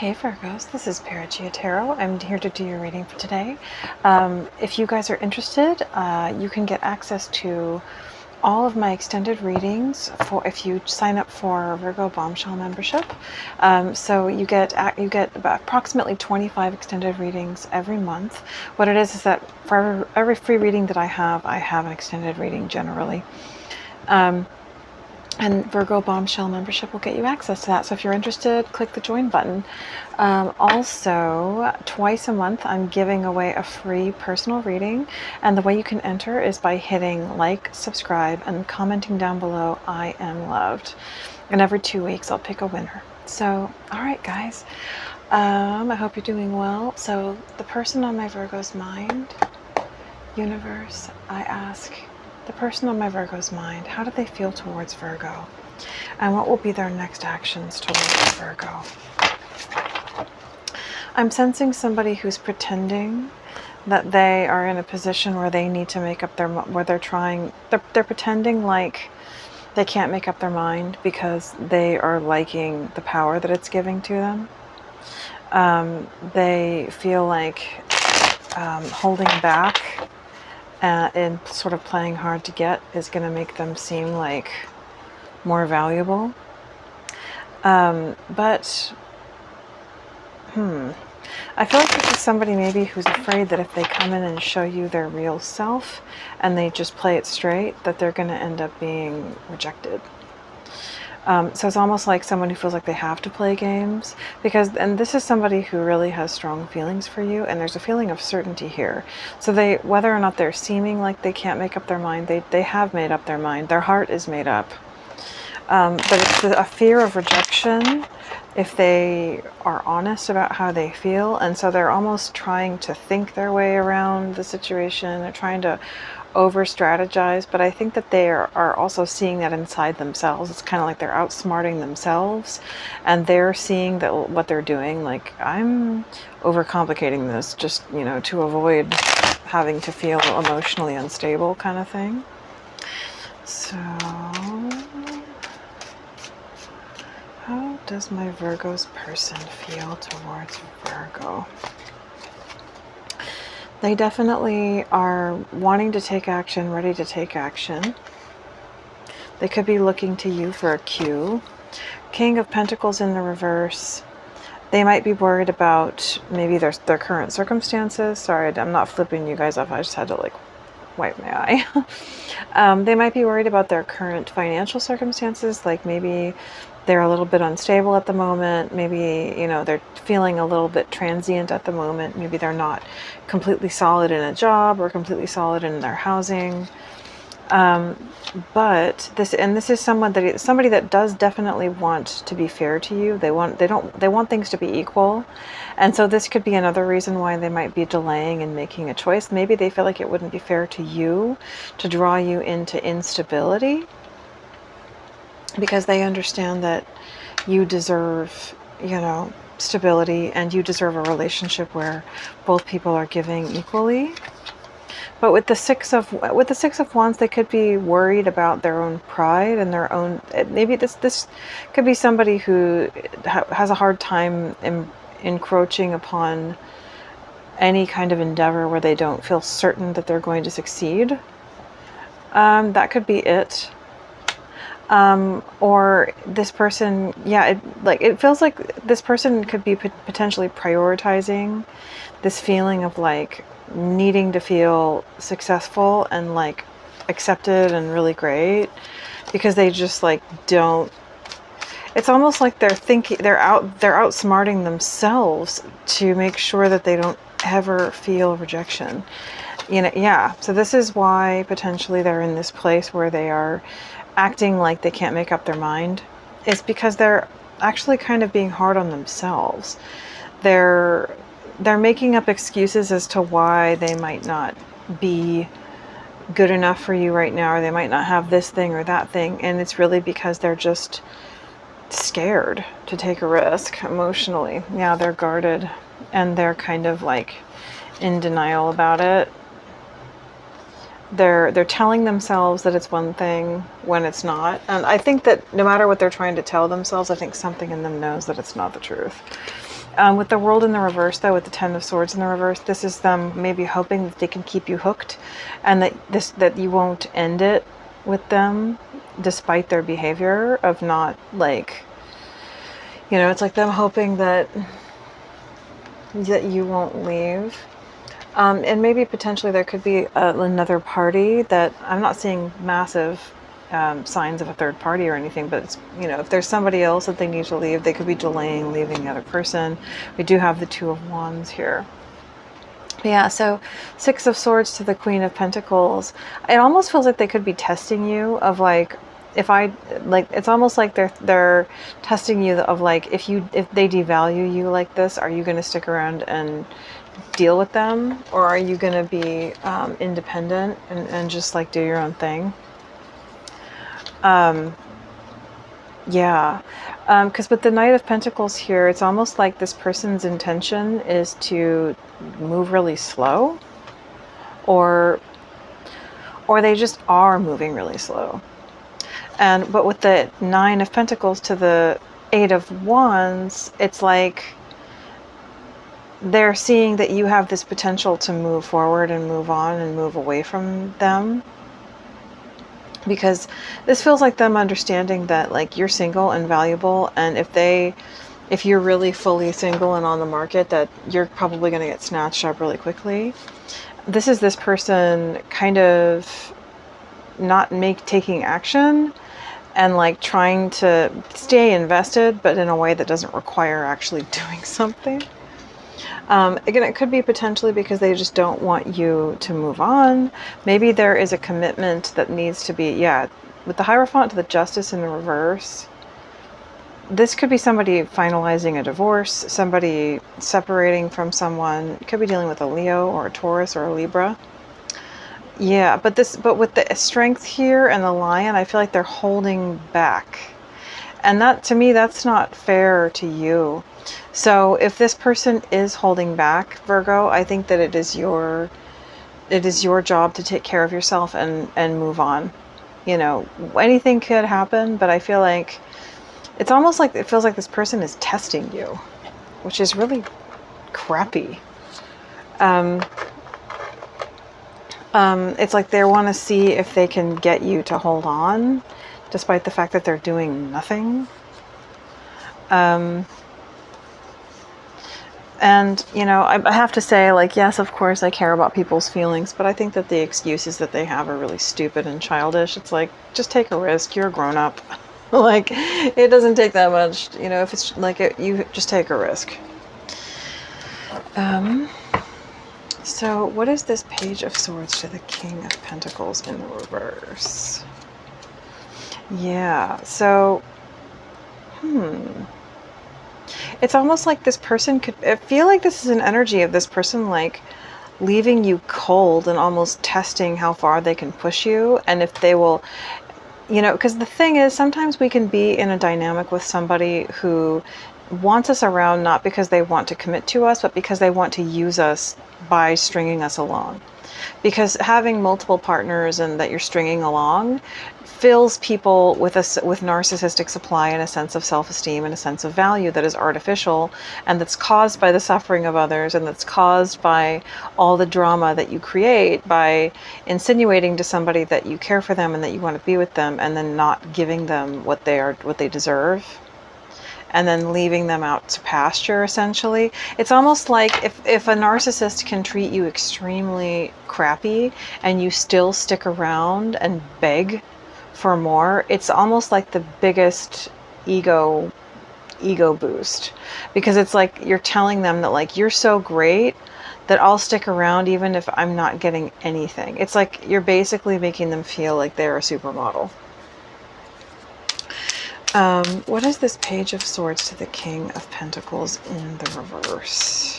Hey Virgos, this is Perigaea Tarot. I'm here to do your reading for today. If you guys are interested, you can get access to all of my extended readings for if you sign up for Virgo Bombshell membership. So you get about approximately 25 extended readings every month. What it is that for every free reading that I have an extended reading generally. And Virgo Bombshell membership will get you access to that. So if you're interested, click the join button. Also, twice a month, I'm giving away a free personal reading. And the way you can enter is by hitting like, subscribe, and commenting down below, I am loved. And every 2 weeks, I'll pick a winner. So, all right, guys. I hope you're doing well. So the person on my Virgo's mind, universe, I ask, the person on my Virgo's mind, how do they feel towards Virgo? And what will be their next actions towards Virgo? I'm sensing somebody who's pretending that they are in a position where they need to make up their, where they're pretending like they can't make up their mind because they are liking the power that it's giving to them. They feel like holding back and sort of playing hard to get is going to make them seem like more valuable. But I feel like this is somebody maybe who's afraid that if they come in and show you their real self and they just play it straight, that they're going to end up being rejected. So it's almost like someone who feels like they have to play games and this is somebody who really has strong feelings for you, and there's a feeling of certainty here. So whether or not they're seeming like they can't make up their mind, they have made up their mind. Their heart is made up. But it's a fear of rejection if they are honest about how they feel. And so they're almost trying to think their way around the situation. They're trying to over-strategize, but I think that they are also seeing that inside themselves. It's kind of like they're outsmarting themselves, and they're seeing that what they're doing, like, I'm overcomplicating this just, you know, to avoid having to feel emotionally unstable kind of thing. So, how does my Virgo's person feel towards Virgo? They definitely are wanting to take action, ready to take action. They could be looking to you for a cue. King of Pentacles in the reverse. They might be worried about maybe their current circumstances. Sorry, I'm not flipping you guys off. I just had to like wipe my eye. They might be worried about their current financial circumstances. Like maybe they're a little bit unstable at the moment. Maybe, you know, they're feeling a little bit transient at the moment. Maybe they're not completely solid in a job or completely solid in their housing. But this is somebody that does definitely want to be fair to you. They want things to be equal. And so this could be another reason why they might be delaying and making a choice. Maybe they feel like it wouldn't be fair to you to draw you into instability, because they understand that you deserve, you know, stability, and you deserve a relationship where both people are giving equally. But with the Six of Wands, they could be worried about their own pride and their own. Maybe this could be somebody who has a hard time encroaching upon any kind of endeavor where they don't feel certain that they're going to succeed. That could be it. Or this person, yeah, it feels like this person could be potentially prioritizing this feeling of like needing to feel successful and like accepted and really great, because they just like don't. It's almost like they're outsmarting themselves to make sure that they don't ever feel rejection. You know, yeah. So this is why potentially they're in this place where they are acting like they can't make up their mind. It's because they're actually kind of being hard on themselves. They're making up excuses as to why they might not be good enough for you right now, or they might not have this thing or that thing, and it's really because they're just scared to take a risk emotionally. Yeah, they're guarded, and they're kind of like in denial about it. They're telling themselves that it's one thing when it's not. And I think that no matter what they're trying to tell themselves, I think something in them knows that it's not the truth. With the World in the reverse, though, with the Ten of Swords in the reverse, this is them maybe hoping that they can keep you hooked, and that you won't end it with them, despite their behavior of not, like, you know, it's like them hoping that you won't leave. And maybe potentially there could be another party that I'm not seeing massive signs of a third party or anything, but it's, you know, if there's somebody else that they need to leave, they could be delaying leaving the other person. We do have the Two of Wands here. Yeah, so Six of Swords to the Queen of Pentacles. It almost feels like they could be testing you of like, if I, like, it's almost like they're testing you of like, if they devalue you like this, are you going to stick around and deal with them, or are you going to be independent and just like do your own thing? Yeah, because with the Knight of Pentacles here, it's almost like this person's intention is to move really slow, or they just are moving really slow. But with the Nine of Pentacles to the Eight of Wands, it's like they're seeing that you have this potential to move forward and move on and move away from them. Because this feels like them understanding that, like, you're single and valuable, and if you're really fully single and on the market, that you're probably going to get snatched up really quickly. This is this person kind of not taking action and like trying to stay invested, but in a way that doesn't require actually doing something. Again, it could be potentially because they just don't want you to move on. Maybe there is a commitment that needs to be, yeah, with the Hierophant to the Justice in the reverse. This could be somebody finalizing a divorce, somebody separating from someone. It could be dealing with a Leo or a Taurus or a Libra. Yeah, but with the Strength here and the Lion, I feel like they're holding back. And that, to me, that's not fair to you. So if this person is holding back, Virgo, I think that it is your job to take care of yourself and move on. You know, anything could happen, but I feel like it's almost like it feels like this person is testing you, which is really crappy. It's like they want to see if they can get you to hold on, despite the fact that they're doing nothing. And, you know, I have to say, like, yes, of course I care about people's feelings, but I think that the excuses that they have are really stupid and childish. It's like, just take a risk. You're a grown-up. Like, it doesn't take that much, you know, if it's like, you just take a risk. So what is this Page of Swords to the King of Pentacles in the reverse? Yeah, so, it's almost like this person could, I feel like this is an energy of this person like leaving you cold and almost testing how far they can push you, and if they will, you know, because the thing is, sometimes we can be in a dynamic with somebody who wants us around not because they want to commit to us, but because they want to use us by stringing us along. Because having multiple partners and that you're stringing along fills people with narcissistic supply and a sense of self-esteem and a sense of value that is artificial, and that's caused by the suffering of others, and that's caused by all the drama that you create by insinuating to somebody that you care for them and that you want to be with them, and then not giving them what they deserve, and then leaving them out to pasture, essentially. It's almost like if a narcissist can treat you extremely crappy and you still stick around and beg for more, it's almost like the biggest ego boost, because it's like you're telling them that, like, you're so great that I'll stick around even if I'm not getting anything. It's like you're basically making them feel like they're a supermodel. What is this Page of Swords to the King of Pentacles in the reverse?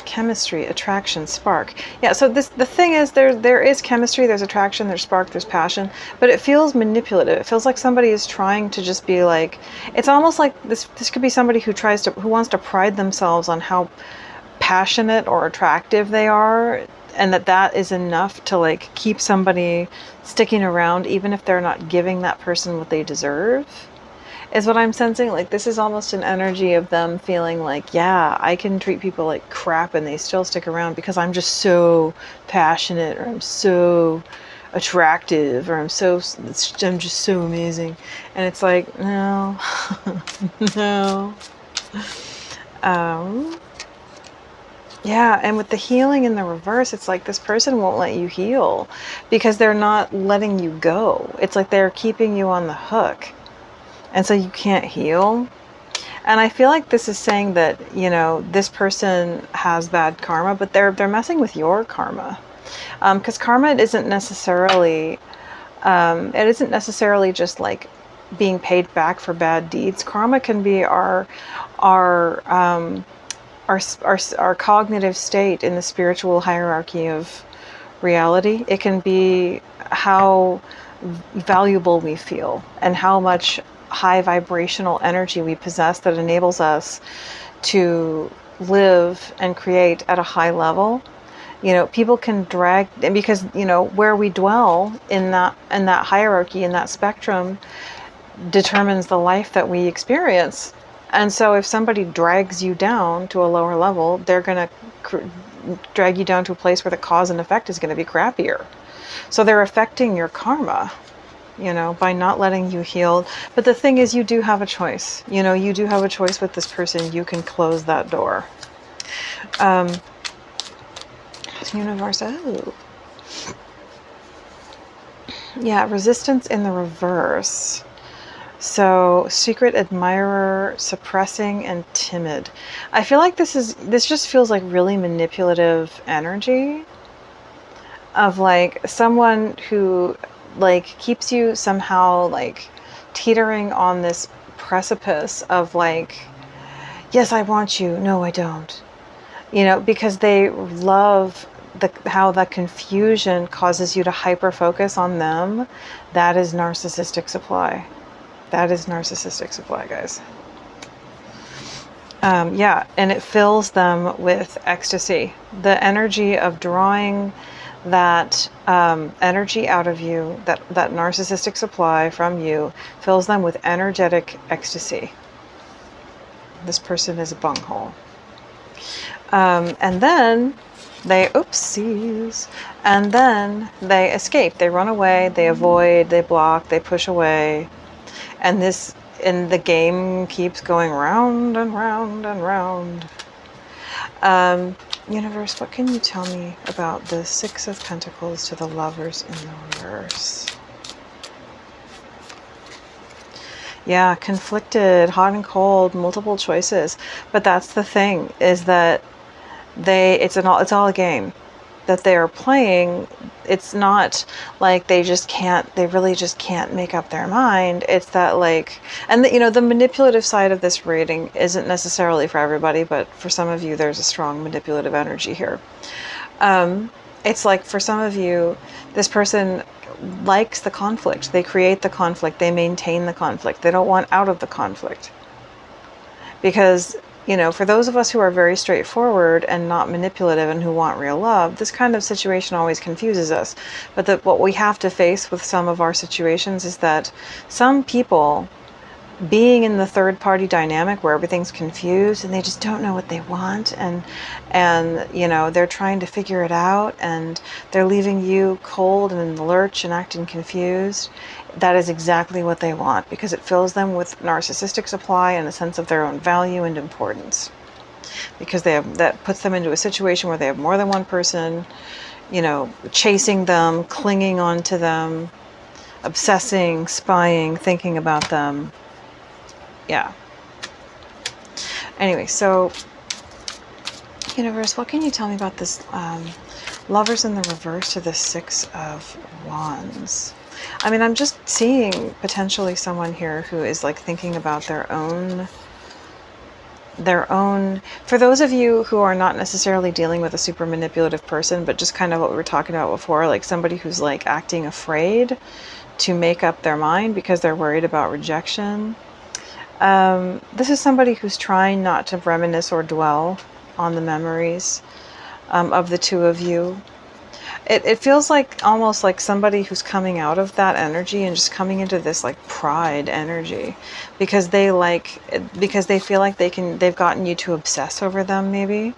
Chemistry, attraction, spark. Yeah, so the thing is, there is chemistry, there's attraction, there's spark, there's passion, but it feels manipulative. It feels like somebody is trying to just be like, it's almost like this could be somebody who wants to pride themselves on how passionate or attractive they are, and that is enough to like keep somebody sticking around even if they're not giving that person what they deserve, is what I'm sensing. Like this is almost an energy of them feeling like, yeah, I can treat people like crap and they still stick around because I'm just so passionate, or I'm so attractive, or I'm just so amazing. And it's like, no. No. Yeah, and with the healing in the reverse, it's like this person won't let you heal because they're not letting you go. It's like they're keeping you on the hook. And so you can't heal. And I feel like this is saying that, you know, this person has bad karma, but they're messing with your karma. Because karma isn't necessarily just like being paid back for bad deeds. Karma can be our cognitive state in the spiritual hierarchy of reality. It can be how valuable we feel and how much high vibrational energy we possess that enables us to live and create at a high level. You know, people can drag, because, you know, where we dwell in that hierarchy, in that spectrum, determines the life that we experience. And so if somebody drags you down to a lower level, they're going to drag you down to a place where the cause and effect is going to be crappier. So they're affecting your karma, you know, by not letting you heal. But the thing is, you do have a choice. You know, you do have a choice with this person. You can close that door. Universe, oh. Yeah, resistance in the reverse. So, secret admirer, suppressing, and timid. I feel like this just feels like really manipulative energy of like someone who like keeps you somehow like teetering on this precipice of like, yes, I want you, no, I don't. You know, because they love how the confusion causes you to hyper focus on them. That is narcissistic supply. That is narcissistic supply, guys. Yeah, and it fills them with ecstasy. The energy of drawing that energy out of you, that narcissistic supply from you, fills them with energetic ecstasy. This person is a bunghole. And then they, oopsies, and then they escape. They run away, they avoid, they block, they push away. And the game keeps going round and round and round. Universe, what can you tell me about the Six of Pentacles to the Lovers in the reverse? Yeah, conflicted, hot and cold, multiple choices. But that's the thing, is that it's all a game that they are playing. It's not like they really just can't make up their mind. It's that like, and you know, the manipulative side of this reading isn't necessarily for everybody, but for some of you, there's a strong manipulative energy here. It's like for some of you, this person likes the conflict. They create the conflict. They maintain the conflict. They don't want out of the conflict. Because, you know, for those of us who are very straightforward and not manipulative and who want real love, this kind of situation always confuses us. But what we have to face with some of our situations is that some people, being in the third party dynamic where everything's confused and they just don't know what they want, and you know, they're trying to figure it out and they're leaving you cold and in the lurch and acting confused. That is exactly what they want, because it fills them with narcissistic supply and a sense of their own value and importance. Because that puts them into a situation where they have more than one person, you know, chasing them, clinging on to them, obsessing, spying, thinking about them. Yeah. Anyway, so universe, what can you tell me about this Lovers in the reverse to the Six of Wands? I mean, I'm just seeing potentially someone here who is like thinking about their own, for those of you who are not necessarily dealing with a super manipulative person, but just kind of what we were talking about before, like somebody who's like acting afraid to make up their mind because they're worried about rejection. This is somebody who's trying not to reminisce or dwell on the memories of the two of you. it feels like almost like somebody who's coming out of that energy and just coming into this like pride energy, because because they feel like they've gotten you to obsess over them, maybe,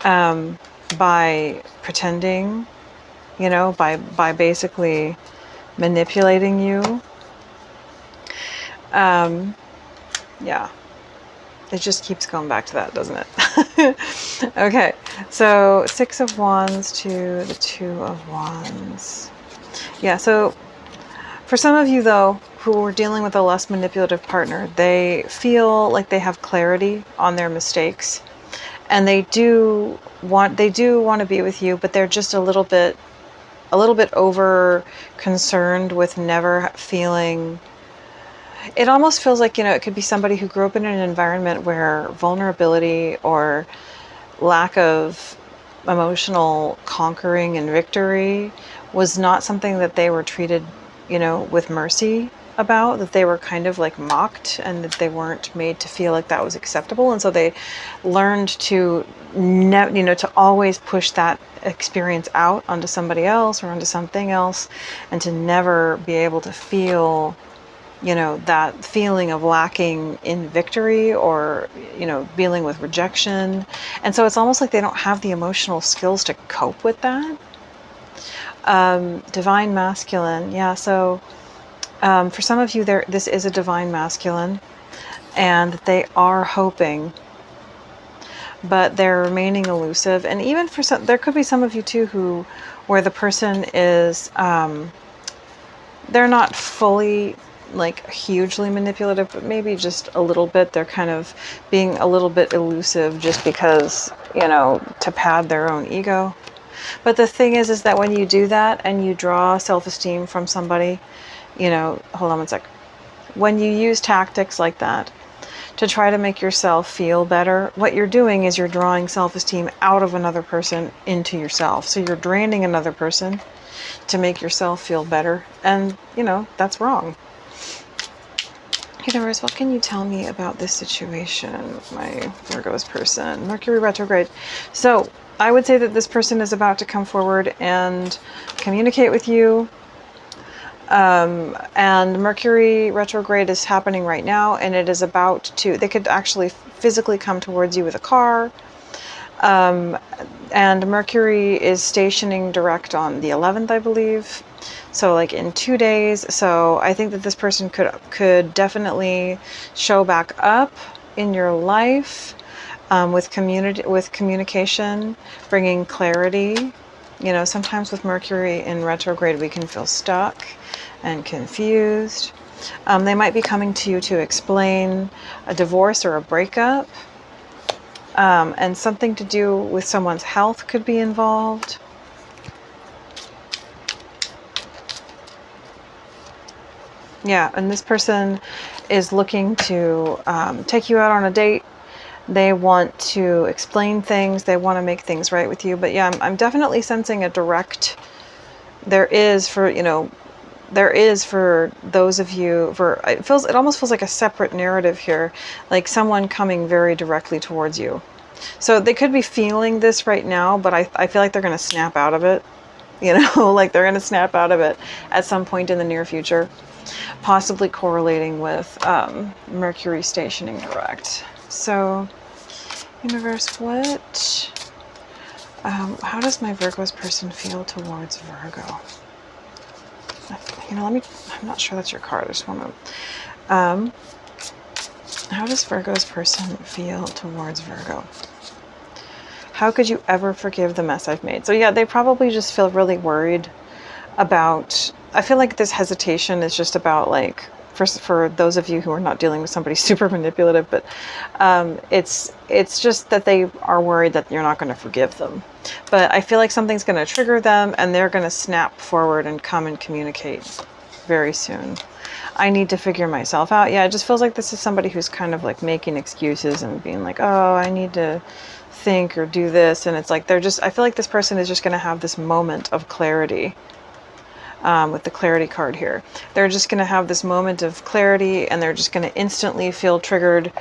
by pretending, you know, by basically manipulating you. Yeah, it just keeps going back to that, doesn't it? Okay, so 6 of Wands to the 2 of Wands. Yeah, so for some of you, though, who are dealing with a less manipulative partner, they feel like they have clarity on their mistakes, and they do want to be with you, but they're just a little bit over concerned with never feeling. It almost feels like, you know, it could be somebody who grew up in an environment where vulnerability or lack of emotional conquering and victory was not something that they were treated, you know, with mercy about, that they were kind of like mocked, and that they weren't made to feel like that was acceptable. And so they learned to, you know, to always push that experience out onto somebody else or onto something else, and to never be able to feel, you know, that feeling of lacking in victory, or, you know, dealing with rejection. And so it's almost like they don't have the emotional skills to cope with that. Divine masculine. Yeah, so for some of you, this is a divine masculine, and they are hoping, but they're remaining elusive. And even for some, there could be some of you too where the person is, they're not fully like hugely manipulative, but maybe just a little bit. They're kind of being a little bit elusive just because, you know, to pad their own ego. But the thing is that when you do that and you draw self-esteem from somebody, you know, hold on one sec. When you use tactics like that to try to make yourself feel better, what you're doing is you're drawing self-esteem out of another person into yourself. So you're draining another person to make yourself feel better. And, you know, that's wrong. Universe, what can you tell me about this situation with my Virgo's person? Mercury retrograde. So I would say that this person is about to come forward and communicate with you. And Mercury retrograde is happening right now, and it is about to, they could actually physically come towards you with a car. And Mercury is stationing direct on the 11th, I believe. So like in 2 days. So I think that this person could definitely show back up in your life, with communication, bringing clarity. You know, sometimes with Mercury in retrograde, we can feel stuck and confused. They might be coming to you to explain a divorce or a breakup. And something to do with someone's health could be involved. Yeah, and this person is looking to take you out on a date. They want to explain things. They want to make things right with you. But yeah, I'm definitely sensing a direct, there is for those of you, it almost feels like a separate narrative here, like someone coming very directly towards you. So they could be feeling this right now, but I feel like they're going to snap out of it, you know, like they're going to snap out of it at some point in the near future, possibly correlating with Mercury stationing direct. So, universe, how does my Virgo's person feel towards Virgo? You know, I'm not sure that's your card. I just want to, how does Virgo's person feel towards Virgo? How could you ever forgive the mess I've made? So yeah, they probably just feel really worried about, I feel like this hesitation is just about like, for those of you who are not dealing with somebody super manipulative, but it's just that they are worried that you're not going to forgive them. But I feel like something's going to trigger them, and they're going to snap forward and come and communicate very soon. I need to figure myself out. Yeah, it just feels like this is somebody who's kind of like making excuses and being like, oh, I need to think or do this. And it's like I feel like this person is just going to have this moment of clarity. with the clarity card here. They're just going to have this moment of clarity, and they're just going to instantly feel triggered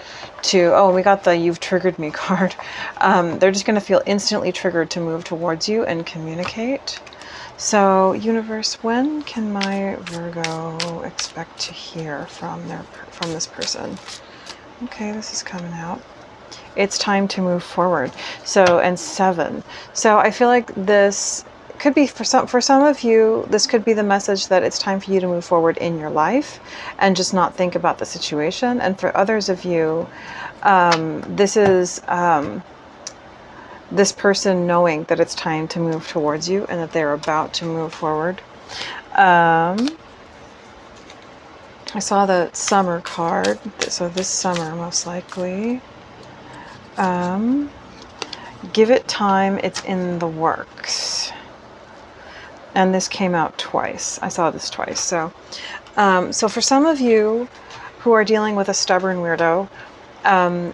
to, oh, we got the "you've triggered me" card. They're just going to feel instantly triggered to move towards you and communicate. So, universe, when can my Virgo expect to hear from this person? Okay, this is coming out. It's time to move forward. So, and 7. So I feel like this could be for some of you, this could be the message that it's time for you to move forward in your life and just not think about the situation. And for others of you, this is this person knowing that it's time to move towards you and that they're about to move forward. I saw the summer card, so this summer most likely. Give it time, it's in the works. And this came out twice. I saw this twice. So for some of you who are dealing with a stubborn weirdo,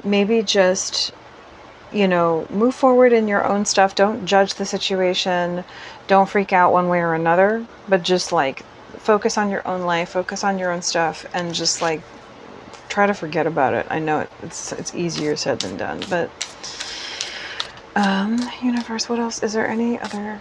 maybe just, you know, move forward in your own stuff. Don't judge the situation. Don't freak out one way or another, but just like focus on your own life, focus on your own stuff, and just like try to forget about it. I know it's easier said than done, but universe, what else? Is there any other?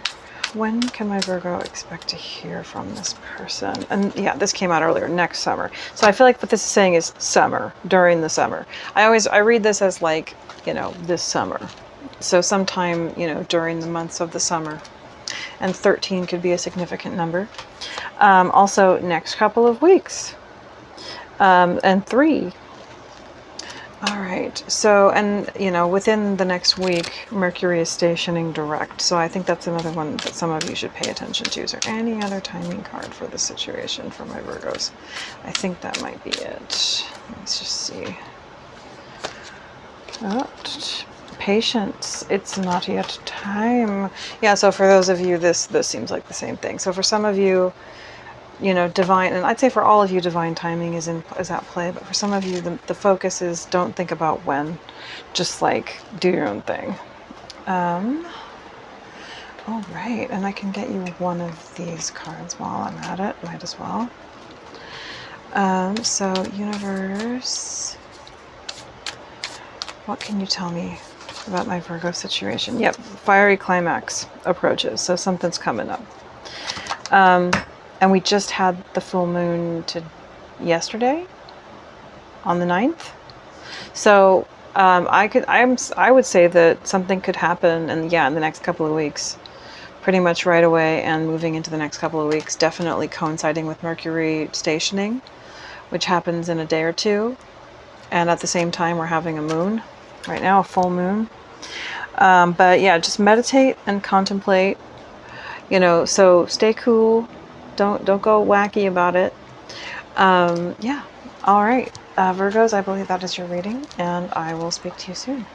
When can my Virgo expect to hear from this person? And yeah, this came out earlier, next summer. So I feel like what this is saying is summer, during the summer. I read this as like, you know, this summer. So sometime, you know, during the months of the summer. And 13 could be a significant number. Also, next couple of weeks. And 3. All right. So, and, you know, within the next week, Mercury is stationing direct. So I think that's another one that some of you should pay attention to. Is there any other timing card for this situation for my Virgos? I think that might be it. Let's just see. Oh, patience. It's not yet time. Yeah, so for those of you, this seems like the same thing. So for some of you, you know, divine, and I'd say for all of you, divine timing is at play. But for some of you, the focus is don't think about when, just like do your own thing. All right, and I can get you one of these cards while I'm at it. Might as well. So universe, what can you tell me about my Virgo situation? Yep, fiery climax approaches. So something's coming up. And we just had the full moon yesterday on the 9th. So I would say that something could happen, and yeah, in the next couple of weeks, pretty much right away, and moving into the next couple of weeks, definitely coinciding with Mercury stationing, which happens in a day or two. And at the same time, we're having a moon right now, a full moon. But yeah, just meditate and contemplate, you know, so stay cool. Don't go wacky about it. Yeah. All right. Virgos, I believe that is your reading, and I will speak to you soon.